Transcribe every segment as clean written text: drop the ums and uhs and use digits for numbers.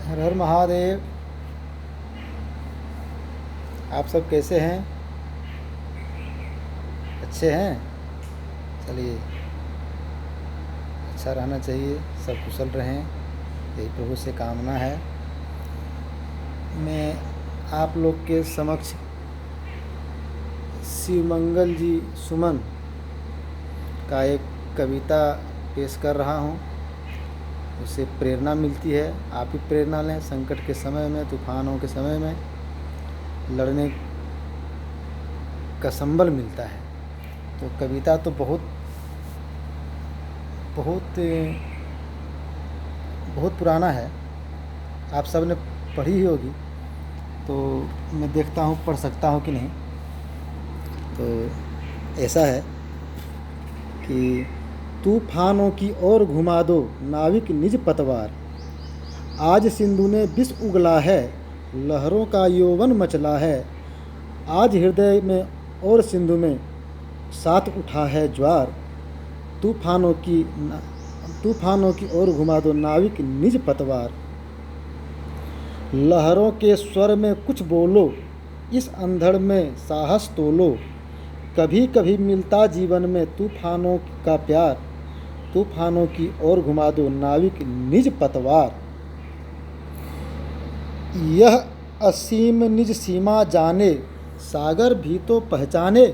हर हर महादेव। आप सब कैसे हैं? अच्छे हैं? चलिए, अच्छा रहना चाहिए, सब कुशल रहें, यही प्रभु से कामना है। मैं आप लोग के समक्ष शिवमंगल जी सुमन का एक कविता पेश कर रहा हूँ। उससे प्रेरणा मिलती है। आप भी प्रेरणा लें। संकट के समय में, तूफानों के समय में लड़ने का संबल मिलता है। तो कविता तो बहुत बहुत बहुत पुराना है, आप सब ने पढ़ी ही होगी। तो मैं देखता हूँ पढ़ सकता हूँ कि नहीं। तो ऐसा है कि तूफानों की ओर घुमा दो नाविक निज पतवार, आज सिंधु ने विष उगला है, लहरों का यौवन मचला है। आज हृदय में और सिंधु में साथ उठा है ज्वार, तूफानों की ओर घुमा दो नाविक निज पतवार। लहरों के स्वर में कुछ बोलो, इस अंधड़ में साहस तोलो। कभी कभी मिलता जीवन में तूफानों का प्यार, तूफानों की ओर घुमा दो नाविक निज पतवार। यह असीम निज सीमा जाने, सागर भी तो पहचाने।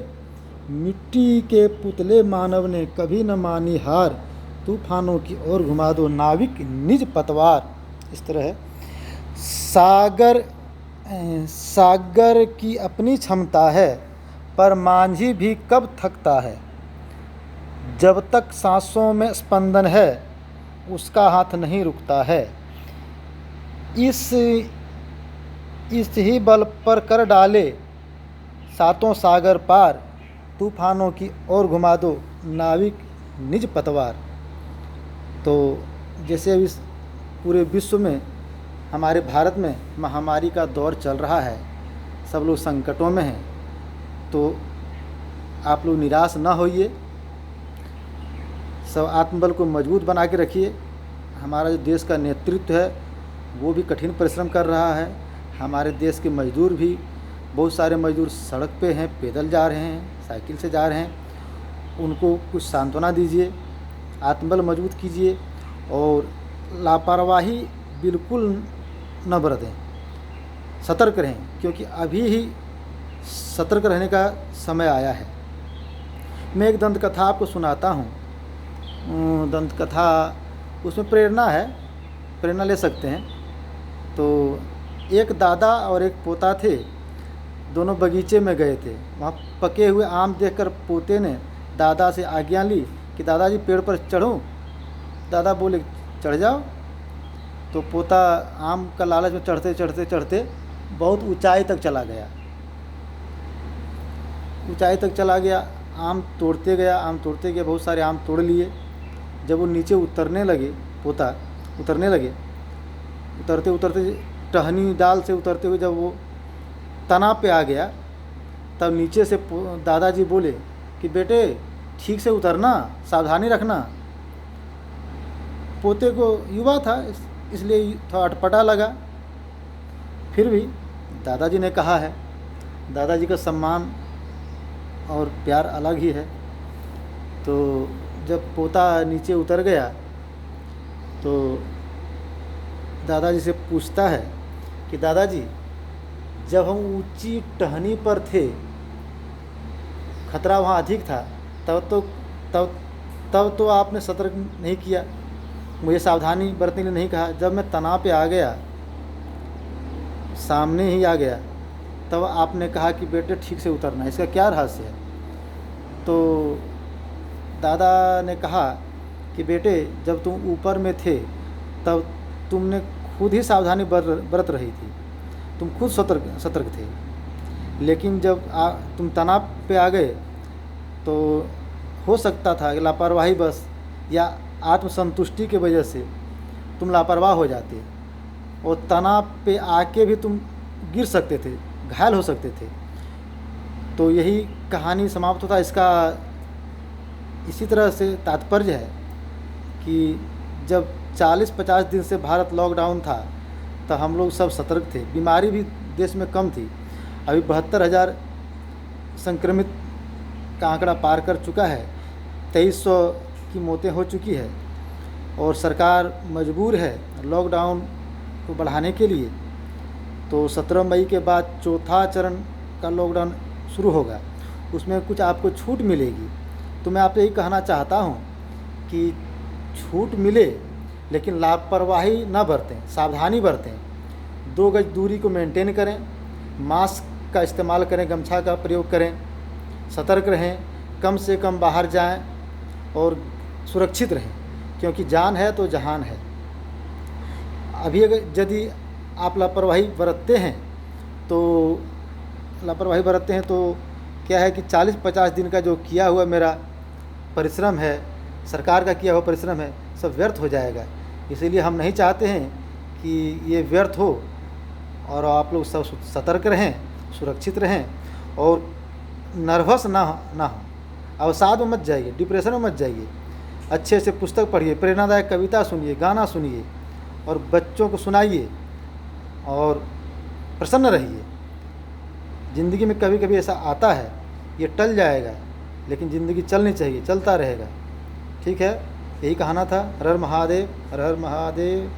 मिट्टी के पुतले मानव ने कभी न मानी हार, तूफानों की ओर घुमा दो नाविक निज पतवार। इस तरह है। सागर की अपनी क्षमता है, पर मांझी भी कब थकता है। जब तक सांसों में स्पंदन है, उसका हाथ नहीं रुकता है। इस ही बल पर कर डाले सातों सागर पार, तूफानों की ओर घुमा दो नाविक निज पतवार। तो जैसे अभी पूरे विश्व में, हमारे भारत में महामारी का दौर चल रहा है, सब लोग संकटों में हैं। तो आप लोग निराश ना होइए, सब आत्मबल को मजबूत बना के रखिए। हमारा जो देश का नेतृत्व है वो भी कठिन परिश्रम कर रहा है। हमारे देश के मजदूर भी, बहुत सारे मजदूर सड़क पे हैं, पैदल जा रहे हैं, साइकिल से जा रहे हैं। उनको कुछ सांत्वना दीजिए, आत्मबल मजबूत कीजिए और लापरवाही बिल्कुल न बरतें, सतर्क रहें, क्योंकि अभी ही सतर्क रहने का समय आया है। मैं एक दंत कथा आपको सुनाता हूँ। दंत कथा, उसमें प्रेरणा है, प्रेरणा ले सकते हैं। तो एक दादा और एक पोता थे, दोनों बगीचे में गए थे। वहाँ पके हुए आम देखकर पोते ने दादा से आज्ञा ली कि दादाजी पेड़ पर चढ़ूं। दादा बोले चढ़ जाओ। तो पोता आम का लालच में चढ़ते चढ़ते चढ़ते बहुत ऊंचाई तक चला गया। ऊंचाई तक चला गया, आम तोड़ते गया, बहुत सारे आम तोड़ लिए। जब वो नीचे उतरने लगे, पोता उतरने लगे, उतरते उतरते टहनी डाल से उतरते हुए जब वो तना पे आ गया, तब नीचे से दादाजी बोले कि बेटे ठीक से उतरना, सावधानी रखना। पोते को युवा था, इसलिए थोड़ा अटपटा लगा। फिर भी दादाजी ने कहा है, दादाजी का सम्मान और प्यार अलग ही है। तो जब पोता नीचे उतर गया तो दादाजी से पूछता है कि दादाजी, जब हम ऊंची टहनी पर थे, खतरा वहाँ अधिक था, तब तो आपने सतर्क नहीं किया, मुझे सावधानी बरतने के लिए नहीं कहा। जब मैं तनाव पे आ गया, सामने ही आ गया, तब आपने कहा कि बेटे ठीक से उतरना। इसका क्या रहस्य है? तो दादा ने कहा कि बेटे, जब तुम ऊपर में थे तब तुमने खुद ही सावधानी बरत रही थी, तुम खुद सतर्क थे। लेकिन जब तुम तनाव पे आ गए तो हो सकता था कि लापरवाही बस या आत्मसंतुष्टि की वजह से तुम लापरवाह हो जाते और तनाव पे आके भी तुम गिर सकते थे, घायल हो सकते थे। तो यही कहानी समाप्त होता। इसका इसी तरह से तात्पर्य है कि जब 40-50 दिन से भारत लॉकडाउन था, तो हम लोग सब सतर्क थे, बीमारी भी देश में कम थी। अभी 72,000 संक्रमित का आंकड़ा पार कर चुका है, 2300 की मौतें हो चुकी है और सरकार मजबूर है लॉकडाउन को बढ़ाने के लिए। तो 17 मई के बाद चौथा चरण का लॉकडाउन शुरू होगा, उसमें कुछ आपको छूट मिलेगी। तो मैं आपसे यही कहना चाहता हूँ कि छूट मिले लेकिन लापरवाही ना बरतें, सावधानी बरतें, 2 गज दूरी को मेंटेन करें, मास्क का इस्तेमाल करें, गमछा का प्रयोग करें, सतर्क रहें, कम से कम बाहर जाएं और सुरक्षित रहें, क्योंकि जान है तो जहान है। अभी अगर यदि आप लापरवाही बरतते हैं तो क्या है कि 40-50 दिन का जो किया हुआ मेरा परिश्रम है, सरकार का किया हुआ परिश्रम है, सब व्यर्थ हो जाएगा। इसीलिए हम नहीं चाहते हैं कि ये व्यर्थ हो और आप लोग सब सतर्क रहें, सुरक्षित रहें और नर्वस ना हो, अवसाद में मत जाइए, डिप्रेशन में मत जाइए। अच्छे से पुस्तक पढ़िए, प्रेरणादायक कविता सुनिए, गाना सुनिए और बच्चों को सुनाइए और प्रसन्न रहिए। ज़िंदगी में कभी कभी ऐसा आता है, ये टल जाएगा, लेकिन ज़िंदगी चलनी चाहिए, चलता रहेगा। ठीक है, यही कहना था। हर हर महादेव, हर हर महादेव।